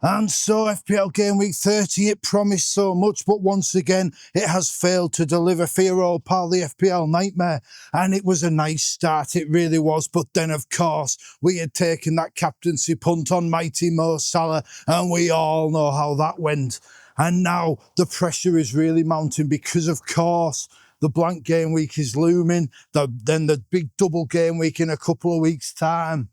And so FPL Game Week 30, it promised so much, but once again, it has failed to deliver for your old pal, the FPL Nightmare. And it was a nice start, it really was. But then, of course, we had taken that captaincy punt on mighty Mo Salah, and we all know how that went. And now the pressure is really mounting because, of course, the blank game week is looming. Then the big double game week in a couple of weeks' time.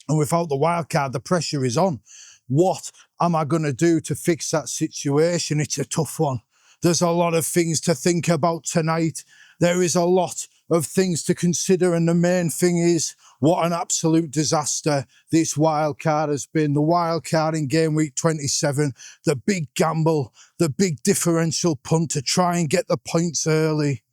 And without the wild card, the pressure is on. What am I going to do to fix that situation? It's a tough one. There's a lot of things to think about tonight. There is a lot of things to consider. And the main thing is what an absolute disaster this wild card has been. The wild card in game week 27, the big gamble, the big differential punt to try and get the points early.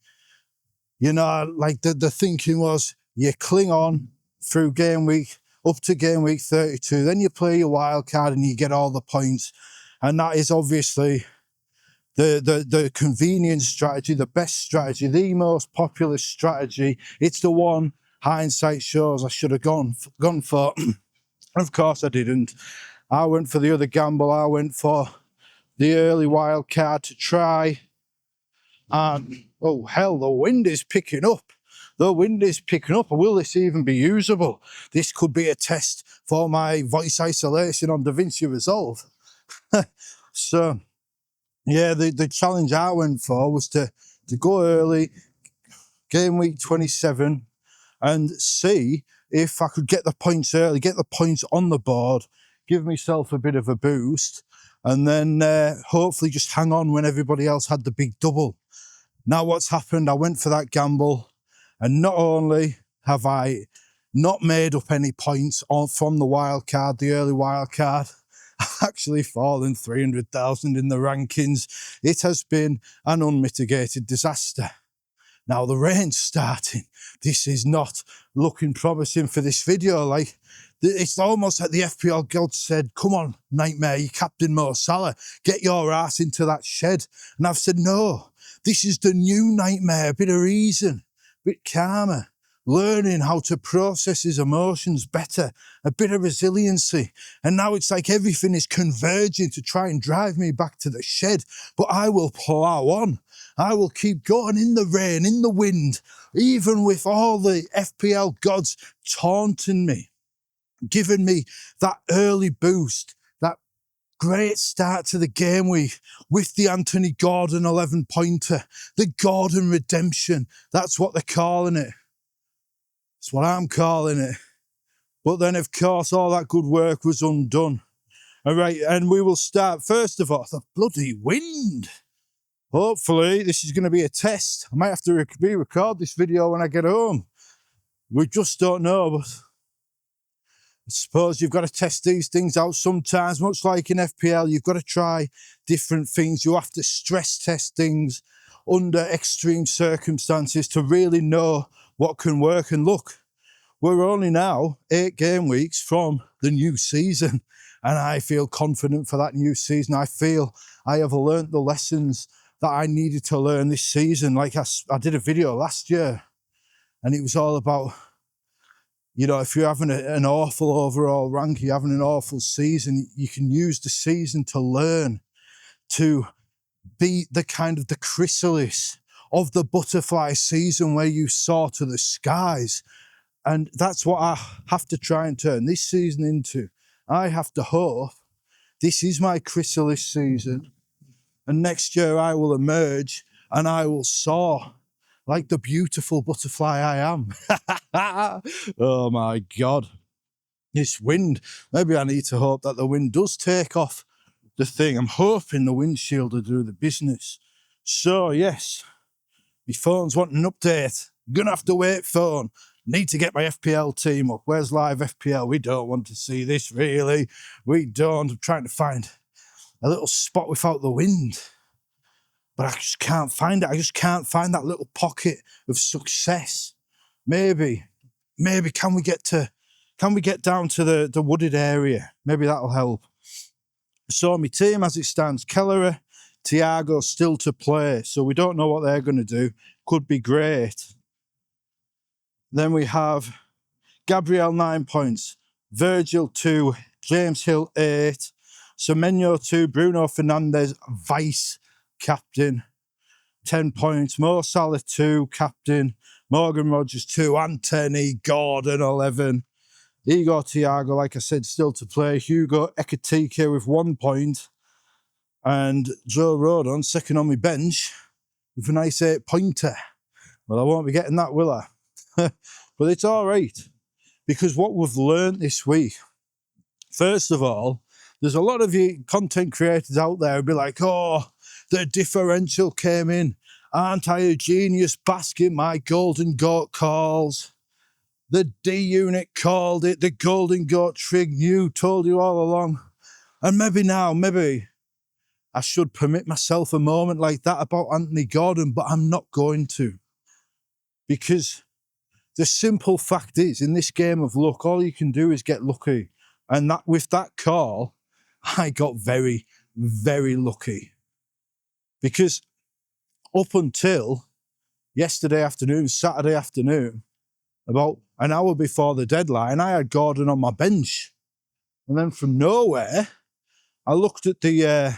You know, like the thinking was you cling on through game week up to game week 32, then you play your wild card and you get all the points. And that is obviously the convenient strategy, the best strategy, the most popular strategy. It's the one hindsight shows I should have gone for. Of course I didn't. I went for the other gamble. I went for the early wild card to try. And oh hell, the wind is picking up. The wind is picking up. Will this even be usable? This could be a test for my voice isolation on DaVinci Resolve. So, yeah, the challenge I went for was to go early, game week 27, and see if I could get the points early, get the points on the board, give myself a bit of a boost, and then hopefully just hang on when everybody else had the big double. Now what's happened, I went for that gamble, and not only have I not made up any points from the wild card, the early wild card, I've actually fallen 300,000 in the rankings. It has been an unmitigated disaster. Now the rain's starting. This is not looking promising for this video. Like, it's almost like the FPL gods said, come on, Nightmare, you captain Mo Salah, get your ass into that shed. And I've said, no, this is the new Nightmare, a bit of reason, a bit calmer, learning how to process his emotions better, a bit of resiliency. And now it's like everything is converging to try and drive me back to the shed. But I will plow on. I will keep going in the rain, in the wind, even with all the FPL gods taunting me, giving me that early boost, that great start to the game week with the Anthony Gordon 11-pointer, the Gordon redemption. That's what they're calling it. It's what I'm calling it. But then, of course, all that good work was undone. All right, and we will start, first of all, the bloody wind. Hopefully, this is going to be a test. I might have to re-record this video when I get home. We just don't know, but I suppose you've got to test these things out sometimes. Much like in FPL, you've got to try different things. You have to stress test things under extreme circumstances to really know what can work. And look, we're only now 8 game weeks from the new season, and I feel confident for that new season. I feel I have learnt the lessons that I needed to learn this season. Like I did a video last year, and it was all about, you know, if you're having an awful overall rank, you're having an awful season, you can use the season to learn to be the kind of the chrysalis of the butterfly season where you soar to the skies. And that's what I have to try and turn this season into. I have to hope this is my chrysalis season, and next year I will emerge and I will soar like the beautiful butterfly I am. Oh my God. This wind, maybe I need to hope that the wind does take off the thing. I'm hoping the windshield will do the business. So yes, my phone's wanting an update. I'm gonna have to wait, phone. Need to get my FPL team up. Where's live FPL? We don't want to see this, really. We don't. I'm trying to find a little spot without the wind, but I just can't find it. I just can't find that little pocket of success. Maybe can we get down to the wooded area? Maybe that'll help. So my team as it stands, Kelleher, Thiago still to play, so we don't know what they're going to do. Could be great. Then we have Gabriel 9 points, Virgil 2, James Hill 8, Semenyo 2, Bruno Fernandes, vice captain, 10 points. Mo Salah 2, captain. Morgan Rogers 2, Anthony Gordon 11. Igor Thiago, like I said, still to play. Hugo Ekitike with 1 point. And Joe Rodon, second on my bench, with a nice 8-pointer. Well, I won't be getting that, will I? But it's all right. Because what we've learned this week, first of all, there's a lot of you content creators out there who'll be like, oh, the differential came in. Aren't I a genius basking my golden goat calls? The D unit called it. The golden goat trig knew, told you all along. And maybe I should permit myself a moment like that about Anthony Gordon, but I'm not going to. Because the simple fact is, in this game of luck, all you can do is get lucky. And that with that call, I got very, very lucky. Because up until yesterday afternoon, Saturday afternoon, about an hour before the deadline, I had Gordon on my bench. And then from nowhere, I looked at the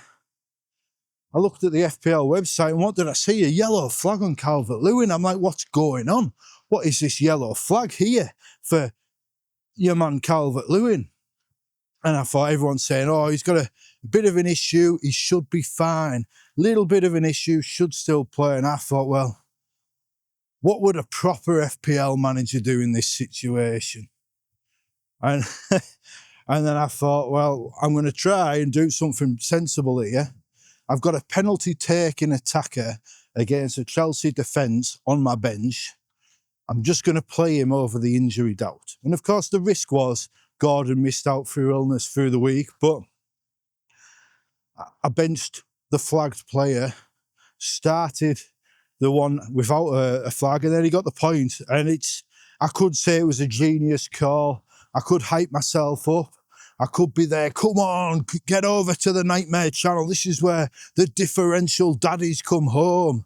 FPL website, and what did I see? A yellow flag on Calvert-Lewin. I'm like, what's going on? What is this yellow flag here for your man Calvert-Lewin? And I thought everyone's saying, oh, he's got a bit of an issue. He should be fine. Little bit of an issue, should still play. And I thought, well, what would a proper FPL manager do in this situation? And, and then I thought, well, I'm going to try and do something sensible here. I've got a penalty-taking attacker against a Chelsea defence on my bench. I'm just going to play him over the injury doubt. And of course, the risk was Gordon missed out through illness through the week, but I benched the flagged player, started the one without a flag, and then he got the point. And I could say it was a genius call. I could hype myself up. I could be there. Come on, get over to the Nightmare channel. This is where the differential daddies come home.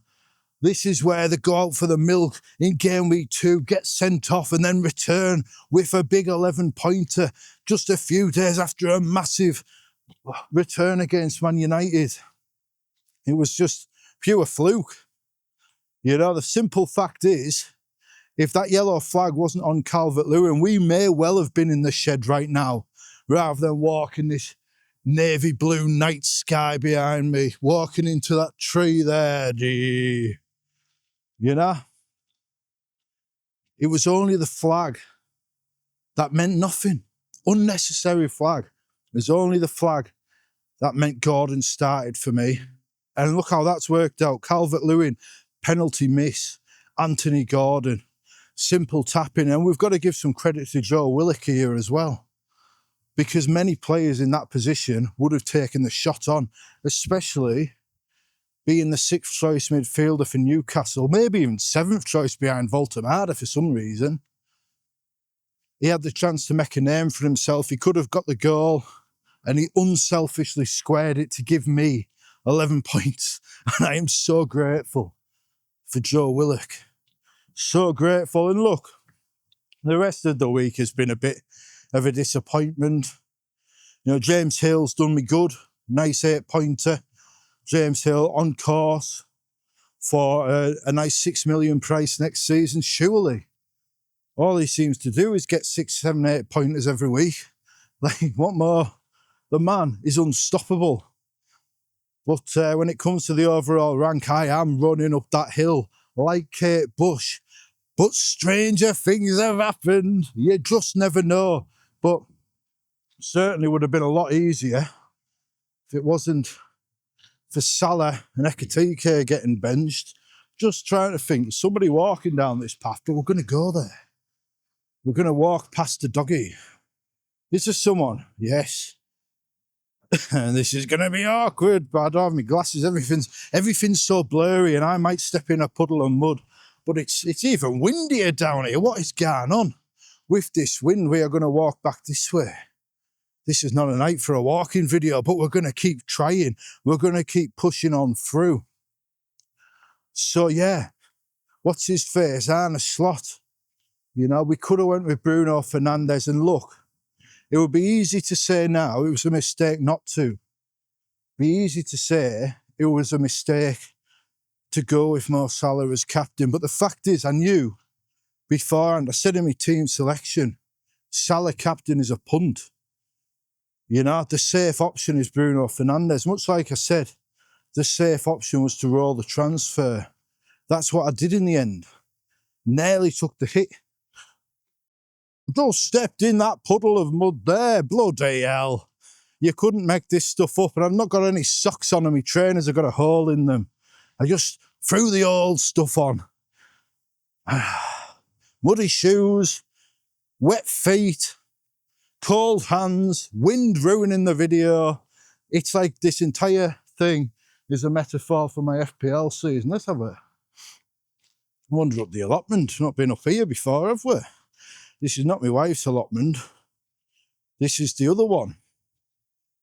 This is where they go out for the milk in game week 2, get sent off and then return with a big 11-pointer just a few days after a massive return against Man United. It was just pure fluke. You know, the simple fact is, if that yellow flag wasn't on Calvert-Lewin, we may well have been in the shed right now, rather than walking this navy blue night sky behind me, walking into that tree there. You know? It was only the flag that meant nothing. Unnecessary flag. It was only the flag that meant Gordon started for me. And look how that's worked out. Calvert-Lewin, penalty miss. Anthony Gordon, simple tapping. And we've got to give some credit to Joe Willock here as well, because many players in that position would have taken the shot on, especially being the 6th choice midfielder for Newcastle, maybe even 7th choice behind Voltemada for some reason. He had the chance to make a name for himself. He could have got the goal, and he unselfishly squared it to give me 11 points. And I am so grateful for Joe Willock. So grateful. And look, the rest of the week has been a bit of a disappointment. You know, James Hill's done me good. Nice 8-pointer. James Hill on course for a nice 6 million price next season, surely. All he seems to do is get 6, 7, 8 pointers every week. Like, what more? The man is unstoppable. But when it comes to the overall rank, I am running up that hill like Kate Bush. But stranger things have happened. You just never know. But certainly would have been a lot easier if it wasn't for Salah and Ekitike getting benched. Just trying to think, somebody walking down this path, but we're going to go there. We're going to walk past the doggy. Is there someone? Yes. And this is going to be awkward, but I don't have my glasses. Everything's so blurry, and I might step in a puddle of mud. But it's even windier down here. What is going on? With this wind, we are going to walk back this way. This is not a night for a walking video, but we're going to keep trying. We're going to keep pushing on through. So, yeah, what's his face? Arne Slot. You know, we could have went with Bruno Fernandes, and look, it would be easy to say now it was a mistake not to. Be easy to say it was a mistake to go with Mo Salah as captain, but the fact is, I knew beforehand, I said in my team selection, Salah captain is a punt. You know, the safe option is Bruno Fernandes. Much like I said, the safe option was to roll the transfer. That's what I did in the end. Nearly took the hit. Just stepped in that puddle of mud there. Bloody hell. You couldn't make this stuff up. And I've not got any socks on, and my trainers have got a hole in them. I just threw the old stuff on. Muddy shoes, wet feet, cold hands, wind ruining the video. It's like this entire thing is a metaphor for my FPL season. Let's have a wander up the allotment. Not been up here before, have we? This is not my wife's allotment. This is the other one.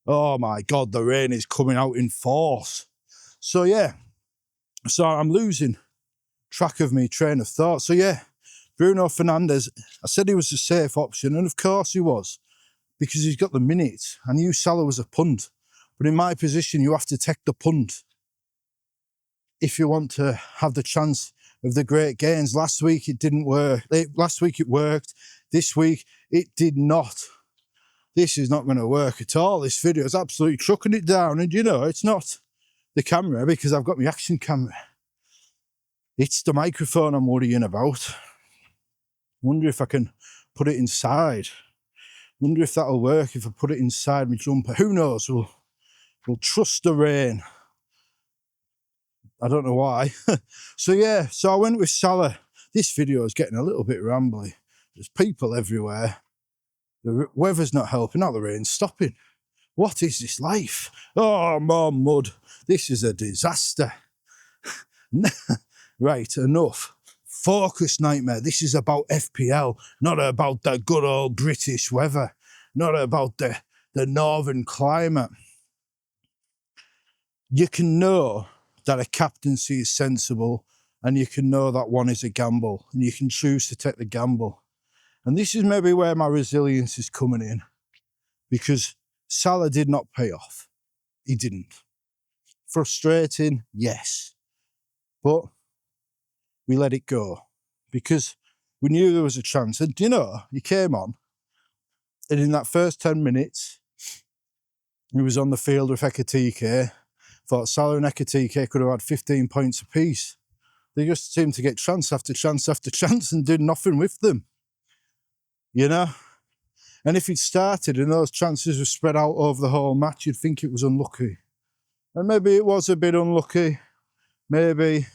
Oh my God, the rain is coming out in force. So yeah, so I'm losing track of my train of thought. So yeah, Bruno Fernandes, I said he was a safe option, and of course he was, because he's got the minutes. I knew Salah was a punt, but in my position, you have to take the punt if you want to have the chance of the great gains. Last week it didn't work. Last week it worked. This week it did not. This is not going to work at all. This video is absolutely trucking it down. And you know, it's not the camera, because I've got my action camera. It's the microphone I'm worrying about. Wonder if I can put it inside. Wonder if that'll work if I put it inside my jumper. Who knows? We'll trust the rain. I don't know why. So yeah, so I went with Salah. This video is getting a little bit rambly. There's people everywhere. The weather's not helping. Now the rain's stopping. What is this life? Oh, more mud. This is a disaster. Right, enough. Focus, Nightmare. This is about FPL, not about the good old British weather, not about the northern climate. You can know that a captaincy is sensible, and you can know that one is a gamble, and you can choose to take the gamble. And this is maybe where my resilience is coming in, because Salah did not pay off. He didn't. Frustrating, yes. But we let it go because we knew there was a chance. And you know, he came on, and in that first 10 minutes, he was on the field with Ekitike. Thought Salah and Ekitike could have had 15 points apiece. They just seemed to get chance after chance after chance and did nothing with them. You know? And if he'd started and those chances were spread out over the whole match, you'd think it was unlucky. And maybe it was a bit unlucky. Maybe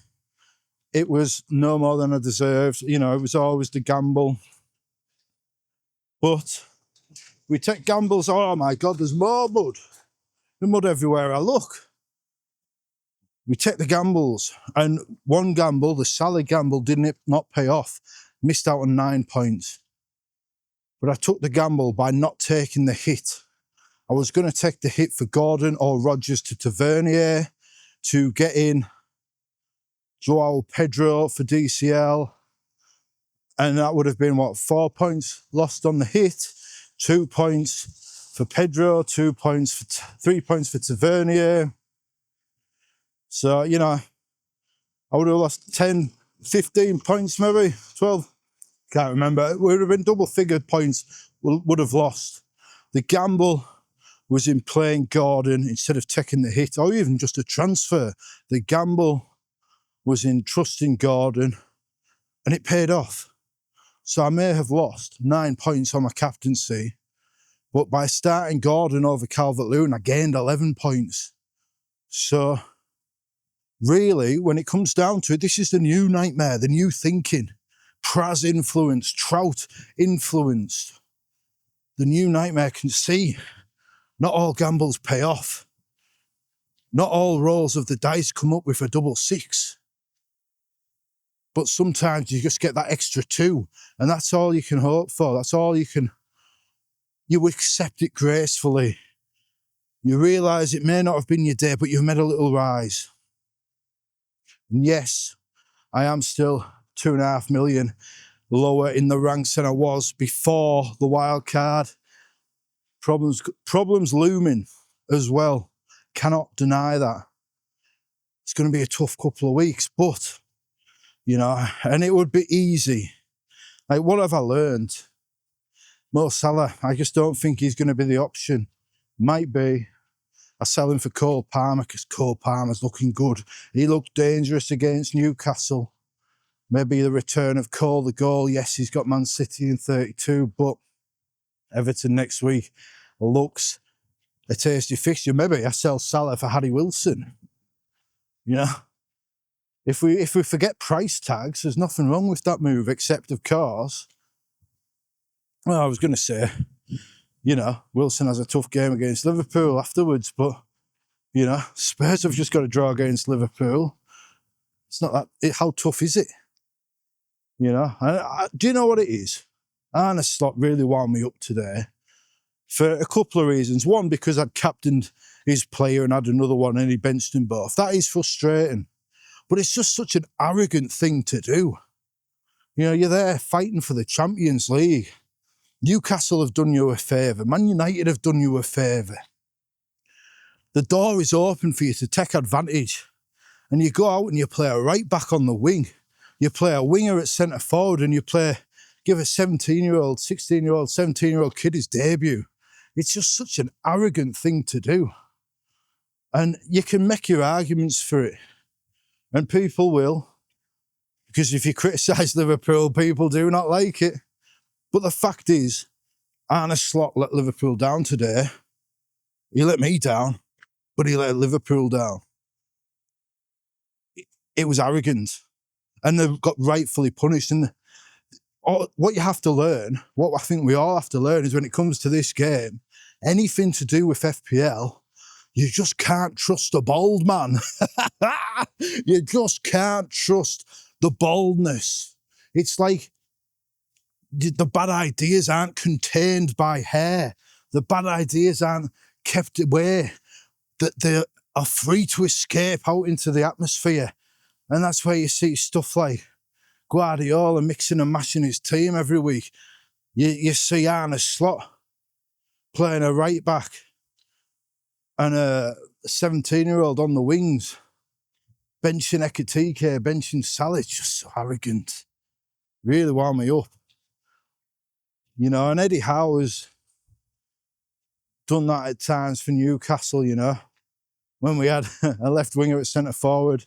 it was no more than I deserved. You know, it was always the gamble. But we take gambles. Oh my God, there's more mud. There's mud everywhere I look. We take the gambles. And one gamble, the Salah gamble, did not pay off. Missed out on 9 points. But I took the gamble by not taking the hit. I was going to take the hit for Gordon or Rodgers to Tavernier to get in Joao Pedro for DCL. And that would have been, what, 4 points lost on the hit, 2 points for Pedro, 2 points for 3 points for Tavernier. So, you know, I would have lost 10, 15 points maybe, 12. Can't remember. It would have been double-figured points would have lost. The gamble was in playing Gordon instead of taking the hit or even just a transfer. The gamble was in trusting Gordon, and it paid off. So I may have lost 9 points on my captaincy, but by starting Gordon over Calvert-Lewin, I gained 11 points. So really, when it comes down to it, this is the new Nightmare, the new thinking. Praz influenced, Trout influenced. The new Nightmare can see not all gambles pay off. Not all rolls of the dice come up with a double six. But sometimes you just get that extra 2, and that's all you can hope for. That's all you can. You accept it gracefully. You realise it may not have been your day, but you've made a little rise. And yes, I am still 2.5 million lower in the ranks than I was before the wild card. Problems looming as well. cannot deny that. It's going to be a tough couple of weeks, but, and it would be easy. Like, what have I learned? Mo Salah, I just don't think he's going to be the option. Might be. I sell him for Cole Palmer because Cole Palmer's looking good. He looked dangerous against Newcastle. Maybe the return of Cole, the goal. Yes, he's got Man City in 32, but Everton next week looks a tasty fixture. Maybe I sell Salah for Harry Wilson. If we forget price tags, there's nothing wrong with that move, except, of course, well, I was going to say, Wilson has a tough game against Liverpool afterwards, but, Spurs have just got to draw against Liverpool. It's not that, how tough is it? Do you know what it is? Arne Slot really wound me up today for a couple of reasons. One, because I'd captained his player and had another one and he benched them both. That is frustrating. But it's just such an arrogant thing to do. You're there fighting for the Champions League. Newcastle have done you a favour. Man United have done you a favour. The door is open for you to take advantage. And you go out and you play a right back on the wing. You play a winger at centre forward and give a 17-year-old, 16-year-old, 17-year-old kid his debut. It's just such an arrogant thing to do. And you can make your arguments for it. And people will. Because if you criticise Liverpool, people do not like it. But the fact is, Arne Slot let Liverpool down today. He let me down, but he let Liverpool down. It was arrogant. And they got rightfully punished. And what you have to learn, what I think we all have to learn, is when it comes to this game, anything to do with FPL, you just can't trust the bold man. You just can't trust the boldness. It's like the bad ideas aren't contained by hair. The bad ideas aren't kept away. That they are free to escape out into the atmosphere. And that's where you see stuff like Guardiola mixing and mashing his team every week. You see Arne Slot playing a right back and a 17-year-old on the wings, benching Ekitike, benching Salah. It's just so arrogant. Really wound me up. And Eddie Howe has done that at times for Newcastle, when we had a left winger at centre forward,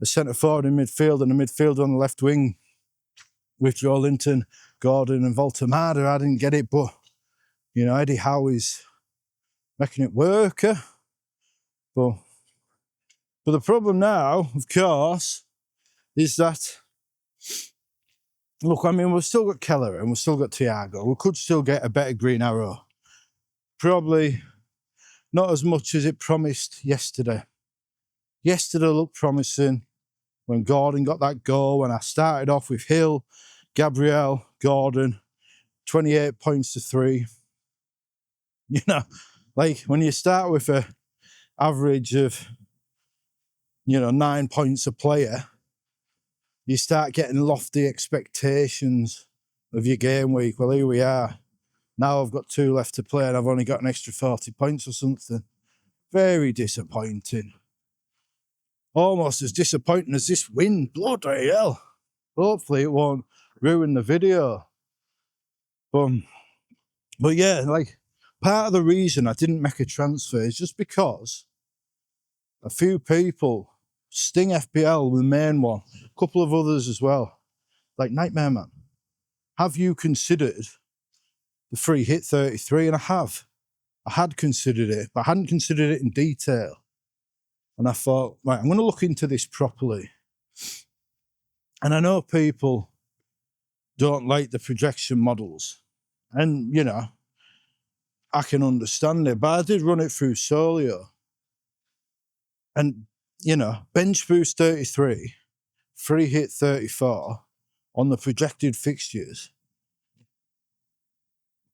a centre forward in midfield and a midfielder on the left wing with Joe Linton, Gordon and Voltemada. I didn't get it, but, Eddie Howe is making it work. But the problem now, of course, is that, look, we've still got Keller and we've still got Thiago. We could still get a better green arrow. Probably not as much as it promised yesterday. Yesterday looked promising when Gordon got that goal, when I started off with Hill, Gabriel, Gordon, 28 points to 3. Like when you start with an average of, 9 points a player, you start getting lofty expectations of your game week. Well, here we are. Now I've got 2 left to play and I've only got an extra 40 points or something. Very disappointing. Almost as disappointing as this win. Bloody hell. Hopefully it won't ruin the video. But yeah, like, part of the reason I didn't make a transfer is just because a few people, Sting FPL, the main one, a couple of others as well, like Nightmare Man, have you considered the free hit 33? And I have. I had considered it, but I hadn't considered it in detail. And I thought, right, I'm going to look into this properly. And I know people don't like the projection models. And, I can understand it. But I did run it through Solio. And, bench boost 33, free hit 34 on the projected fixtures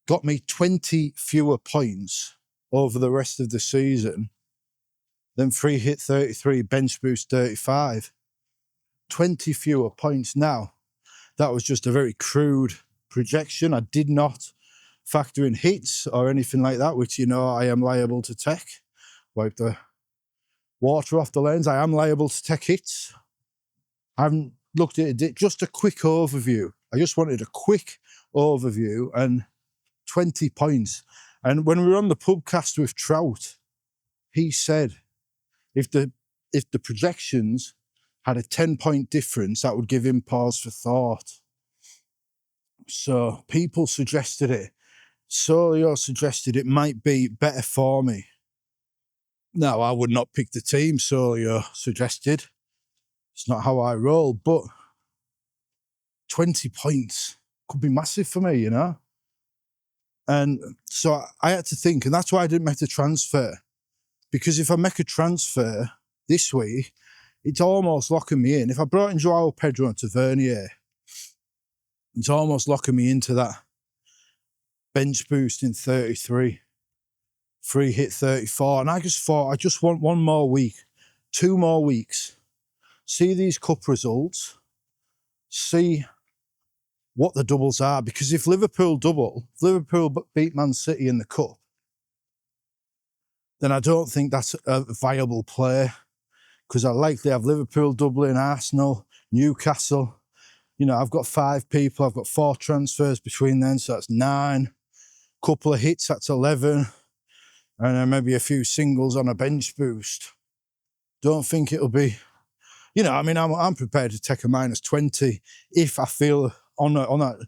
got me 20 fewer points over the rest of the season than free hit 33, bench boost 35. 20 fewer points. Now, that was just a very crude projection. I did not factor in hits or anything like that, which, I am liable to take. Wipe the water off the lens. I am liable to take hits. I haven't looked at it, just a quick overview. I just wanted a quick overview and 20 points. And when we were on the pubcast with Trout, he said if the projections had a 10-point difference, that would give him pause for thought. So people suggested it. Solio suggested it might be better for me. Now, I would not pick the team Solio suggested. It's not how I roll, but 20 points could be massive for me, you know? And so I had to think, and that's why I didn't make the transfer. Because if I make a transfer this week, it's almost locking me in. If I brought in Joao Pedro and Tavernier, it's almost locking me into that bench boost in 33, free hit 34. And I just thought, I just want one more week, 2 more weeks, see these cup results, see what the doubles are. Because if Liverpool beat Man City in the cup, then I don't think that's a viable play. Because I likely have Liverpool doubling, Arsenal, Newcastle. You know, I've got 5 people, I've got 4 transfers between them, so that's 9. Couple of hits, that's 11. And then maybe a few singles on a bench boost. Don't think it'll be, you know, I mean, I'm prepared to take a -20 if I feel on that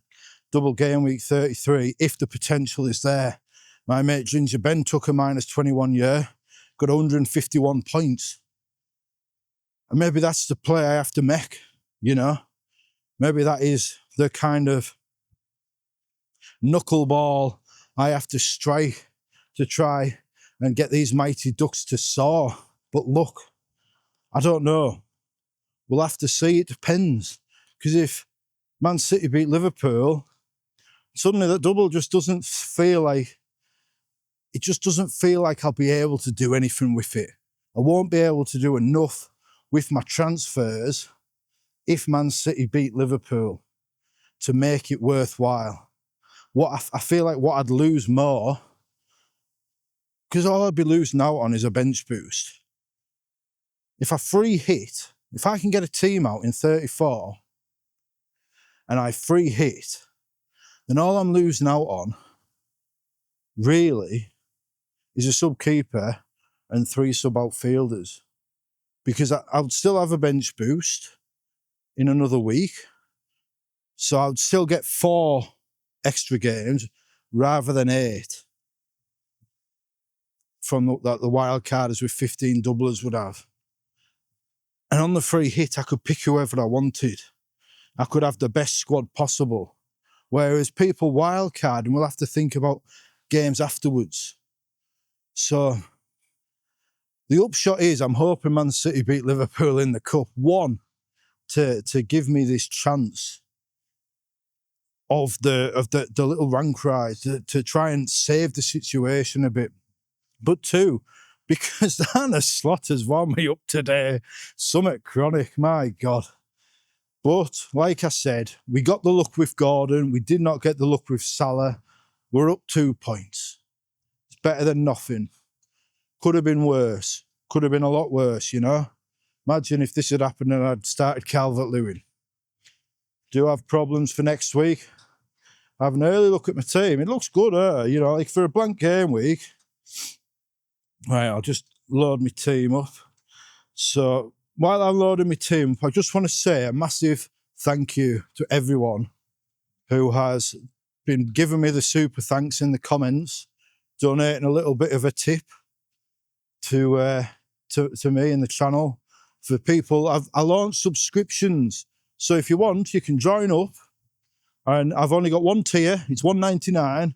double game week 33, if the potential is there. My mate Ginger Ben took a -21 year, got 151 points. And maybe that's the play I have to make, you know? Maybe that is the kind of knuckleball I have to strike to try and get these mighty ducks to soar. But look, I don't know. We'll have to see. It depends. Because if Man City beat Liverpool, suddenly that double just doesn't feel like, it just doesn't feel like I'll be able to do anything with it. I won't be able to do enough with my transfers if Man City beat Liverpool to make it worthwhile. What I feel like what I'd lose more, because all I'd be losing out on is a bench boost. If I free hit, if I can get a team out in 34 and I free hit, then all I'm losing out on really is a sub-keeper and 3 sub-outfielders. Because I would still have a bench boost in another week. So I would still get 4 extra games rather than 8 from the wild carders with 15 doublers would have. And on the free hit, I could pick whoever I wanted. I could have the best squad possible. Whereas people wildcard and will have to think about games afterwards. So the upshot is I'm hoping Man City beat Liverpool in the cup. 1, to give me this chance of the little rank rise, to try and save the situation a bit. But 2, because Anna Slaughter's wound me up today. Summit chronic, my God. But like I said, we got the luck with Gordon. We did not get the luck with Salah. We're up 2 points. It's better than nothing. Could have been worse. Could have been a lot worse, you know? Imagine if this had happened and I'd started Calvert-Lewin. Do have problems for next week? I have an early look at my team. It looks good, you know, like for a blank game week. Right, I'll just load my team up. So while I'm loading my team up, I just want to say a massive thank you to everyone who has been giving me the super thanks in the comments, donating a little bit of a tip to me in the channel. For people, I launched subscriptions. So if you want, you can join up. And I've only got 1 tier. It's $1.99.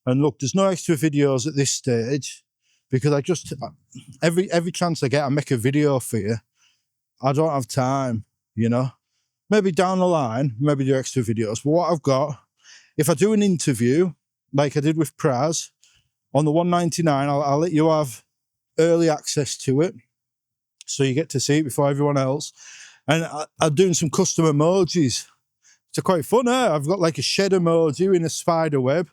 And look, there's no extra videos at this stage because I just, every chance I get, I make a video for you. I don't have time, you know. Maybe down the line, maybe do extra videos. But what I've got, if I do an interview, like I did with Praz, on the $1.99, I'll let you have early access to it. So you get to see it before everyone else. And I'm doing some custom emojis. It's quite fun, eh? I've got like a shed emoji in a spider web.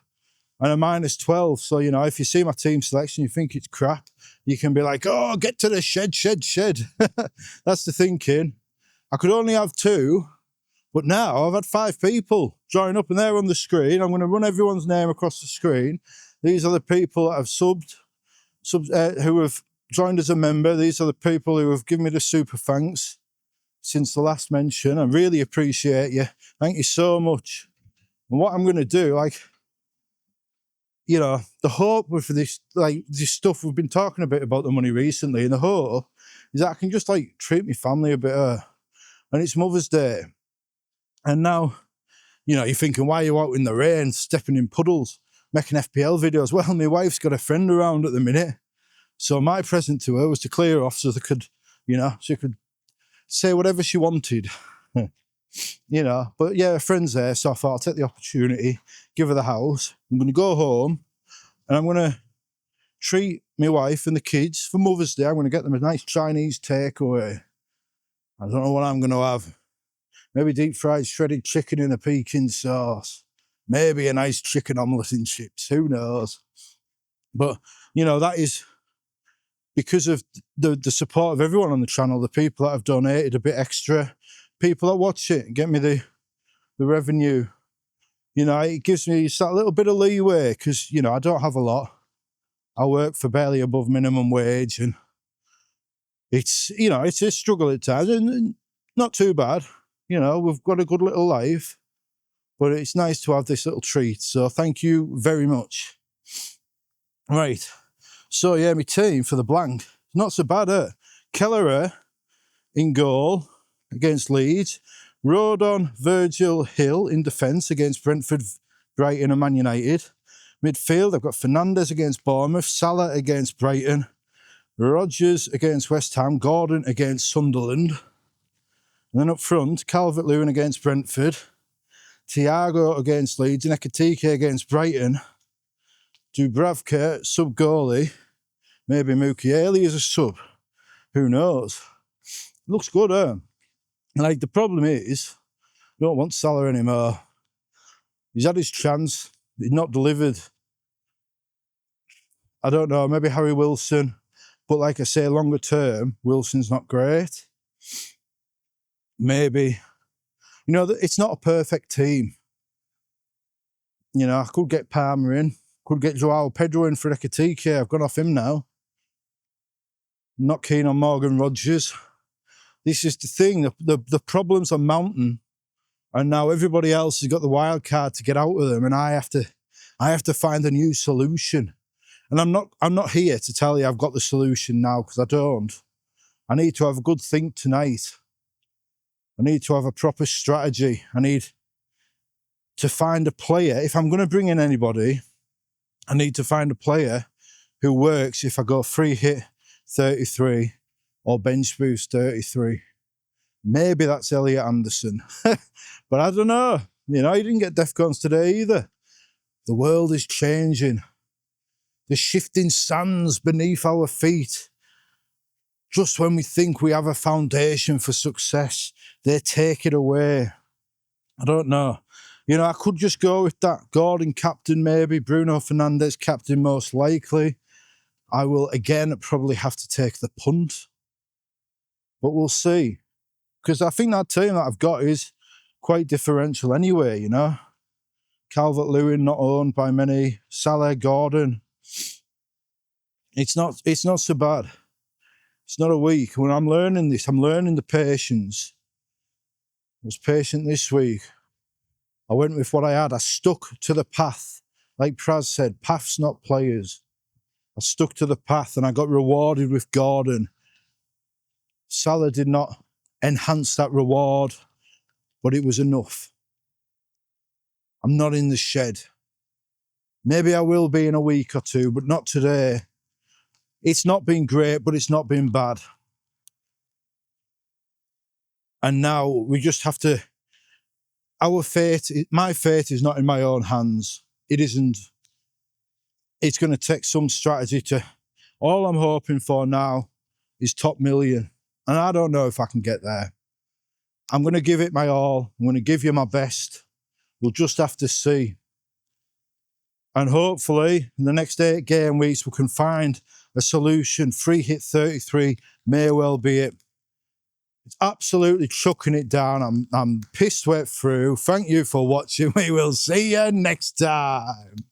and a -12. So, you know, if you see my team selection, you think it's crap, you can be like, oh, get to the shed. That's the thinking. I could only have 2, but now I've had 5 people join up and they're on the screen. I'm going to run everyone's name across the screen. These are the people that have subbed who have joined as a member. These are the people who have given me the super thanks since the last mention. I really appreciate you. Thank you so much. And what I'm going to do, like, you know, the hope with this, like, this stuff we've been talking a bit about the money recently, and the hope is that I can just, like, treat my family a bit and it's Mother's Day. And now, you know, you're thinking, why are you out in the rain, stepping in puddles, making FPL videos? Well, my wife's got a friend around at the minute. So my present to her was to clear off so they could, you know, she could say whatever she wanted. You know, but yeah, her friend's there, so I thought I'll take the opportunity, give her the house. I'm going to go home and I'm going to treat my wife and the kids for Mother's Day. I'm going to get them a nice Chinese takeaway. I don't know what I'm going to have. Maybe deep fried shredded chicken in a Peking sauce. Maybe a nice chicken omelette and chips. Who knows? But, you know, that is because of the support of everyone on the channel, the people that have donated a bit extra, people that watch it, get me the revenue. You know, it gives me that little bit of leeway because, you know, I don't have a lot. I work for barely above minimum wage and it's, you know, it's a struggle at times and not too bad. You know, we've got a good little life, but it's nice to have this little treat. So thank you very much. Right. So yeah, my team for the blank, not so bad, Kelleher in goal against Leeds. Rodon, Virgil, Hill in defence against Brentford, Brighton and Man United. Midfield, I've got Fernandes against Bournemouth, Salah against Brighton, Rodgers against West Ham, Gordon against Sunderland. And then up front, Calvert-Lewin against Brentford, Thiago against Leeds, and Ekitike against Brighton. Dubravka, sub-goalie. Maybe Mukiele is a sub. Who knows? Looks good, Like, the problem is, I don't want Salah anymore. He's had his chance. He's not delivered. I don't know, maybe Harry Wilson. But like I say, longer term, Wilson's not great. Maybe. You know, it's not a perfect team. You know, I could get Palmer in. Could get Joao Pedro in for Ekitike. I've gone off him now. Not keen on Morgan Rodgers. This is the thing. The problems are mounting. And now everybody else has got the wild card to get out of them. And I have to find a new solution. And I'm not here to tell you I've got the solution now, because I don't. I need to have a good think tonight. I need to have a proper strategy. I need to find a player. If I'm going to bring in anybody, I need to find a player who works if I go free hit 33 or bench boost 33. Maybe that's Elliot Anderson. But I don't know. You know, he didn't get Defcons today either. The world is changing. The shifting sands beneath our feet. Just when we think we have a foundation for success, they take it away. I don't know. You know, I could just go with that. Gordon captain maybe, Bruno Fernandes captain most likely. I will again probably have to take the punt. But we'll see. Because I think that team that I've got is quite differential anyway, you know. Calvert-Lewin not owned by many. Salah, Gordon. It's not so bad. It's not a week. When I'm learning this, I'm learning the patience. I was patient this week. I went with what I had. I stuck to the path. Like Praz said, paths not players. I stuck to the path and I got rewarded with Gordon. Salah did not enhance that reward, but it was enough. I'm not in the shed. Maybe I will be in a week or two, but not today. It's not been great, but it's not been bad. And now we just have to... my fate is not in my own hands. It isn't. It's going to take some strategy to... All I'm hoping for now is top million. And I don't know if I can get there. I'm going to give it my all. I'm going to give you my best. We'll just have to see. And hopefully in the next 8 game weeks we can find a solution. Free hit 33 may well be it. It's absolutely chucking it down. I'm pissed wet through. Thank you for watching. We will see you next time.